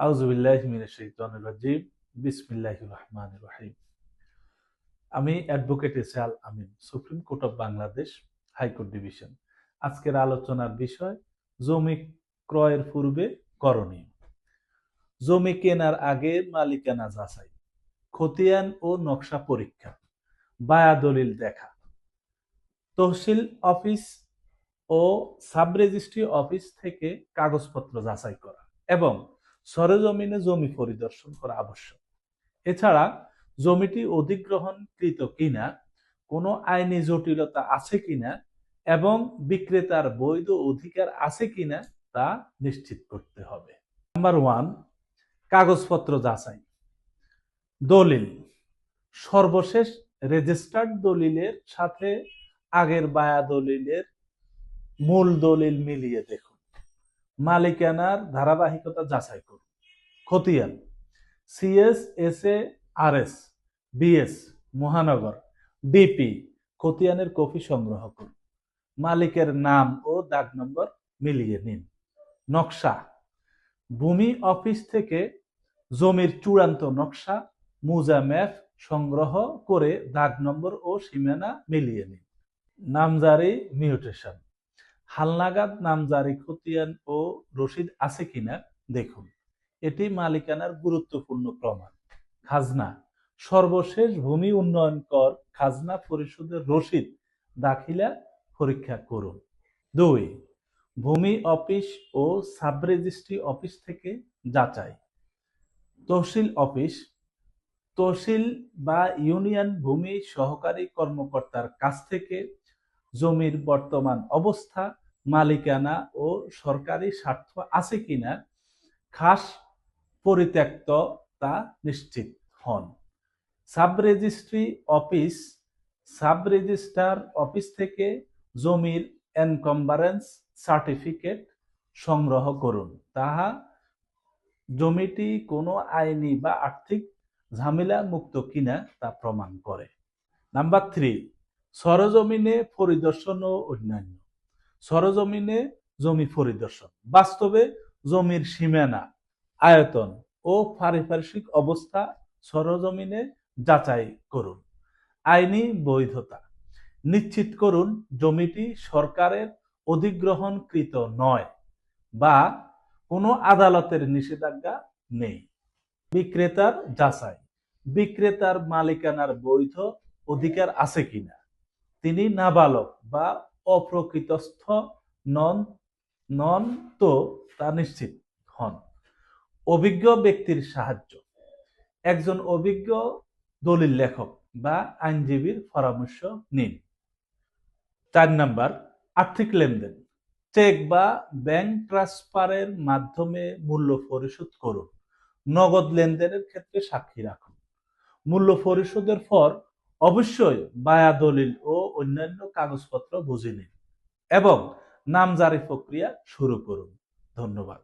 আউযুবিল্লাহি মিনাশ শাইতানির রাজিম। বিসমিল্লাহির রহমানির রহিম। আমি advocate S Al Amin, supreme court of Bangladesh, high court division. আজকের আলোচনার বিষয় জমি ক্রয়ের পূর্বে করণীয়। জমি কেনার আগে মালিকানা যাচাই, খতিয়ান ও নকশা পরীক্ষা, বায়া দলিল দেখা, তহসিল অফিস ও সাব রেজিস্ট্রি অফিস থেকে কাগজপত্র যাচাই করা এবং সরেজমিনে জমি পরিদর্শন করা আবশ্যক। এছাড়া জমিটি অধিগ্রহণকৃত কিনা, কোনো আইনি জটিলতা আছে কিনা এবং বিক্রেতার বৈধ অধিকার আছে কিনা তা নিশ্চিত করতে হবে। নাম্বার 1, কাগজপত্র যাচাই। দলিল, সর্বশেষ রেজিস্টার্ড দলিলের সাথে আগের বায়া দলিলের মূল দলিল মিলিয়ে দেখুন। মালিকানার ধারাবাহিকতা যাচাই করুন। খতিয়ান, সিএস, এসএ, আরএস, বিএস, মহানগর, ডিপি খতিয়ানের কপি সংগ্রহ করুন। মালিকের নাম ও দাগ নম্বর মিলিয়ে নিন। নকশা, ভূমি অফিস থেকে জমির চূড়ান্ত নকশা, মুজা ম্যাপ সংগ্রহ করে দাগ নম্বর ও সীমানা মিলিয়ে নিন। নামজারি মিউটেশন, হালনাগাদ নামজারি খতিয়ান ও রসিদ আছে কিনা দেখুন, এটি মালিকানার গুরুত্বপূর্ণ প্রমাণ। খাজনা, সর্বশেষ ভূমি উন্নয়ন কর খাজনা পরিশোধের রসিদ দাখিলা পরীক্ষা করুন। 2, ভূমি অফিস ও সাব রেজিস্ট্রি অফিস থেকে যাচাই। তহসিল অফিস, তহসিল বা ইউনিয়ন ভূমি সহকারী কর্মকর্তার কাছ থেকে জমির বর্তমান অবস্থা, মালিকানা ও সরকারি স্বার্থ আছে কিনা খাস পরিত্যক্ত তা নিশ্চিত হন। Sub registry office, sub registrar office থেকে জমির এনকম্বারেন্স সার্টিফিকেট সংগ্রহ করুন, তাহা জমিটি কোনো আইনি বা আর্থিক ঝামেলা মুক্ত কিনা তা প্রমাণ করে। নাম্বার 3, সরজমিনে পরিদর্শন ও অন্যান্য। সরজমিনে জমি পরিদর্শন, বাস্তবে জমির সীমানা, আয়তন ও পারিপার্শ্বিক অবস্থা সরজমিনে যাচাই করুন। আইনি বৈধতা নিশ্চিত করুন জমিটি সরকারের অধিগ্রহণকৃত নয় বা কোনো আদালতের নিষেধাজ্ঞা নেই। বিক্রেতার যাচাই, বিক্রেতার মালিকানার বৈধ অধিকার আছে কিনা, তিনি নাবালক বা অপ্রকৃতস্থ নন তো তা নিশ্চিত হন। অভিজ্ঞ ব্যক্তির সাহায্য, একজন অভিজ্ঞ দলিল লেখক বা আইনজীবীর পরামর্শ নিন। 4 নাম্বার, আর্থিক লেনদেন। চেক বা ব্যাংক ট্রান্সফারের মাধ্যমে মূল্য পরিশোধ করুন। নগদ লেনদেনের ক্ষেত্রে সাক্ষী রাখুন। মূল্য পরিশোধের পর অবশ্যই বায়া দলিল ও অন্যান্য কাগজপত্র বুঝে নিন এবং নামজারি প্রক্রিয়া শুরু করুন। ধন্যবাদ।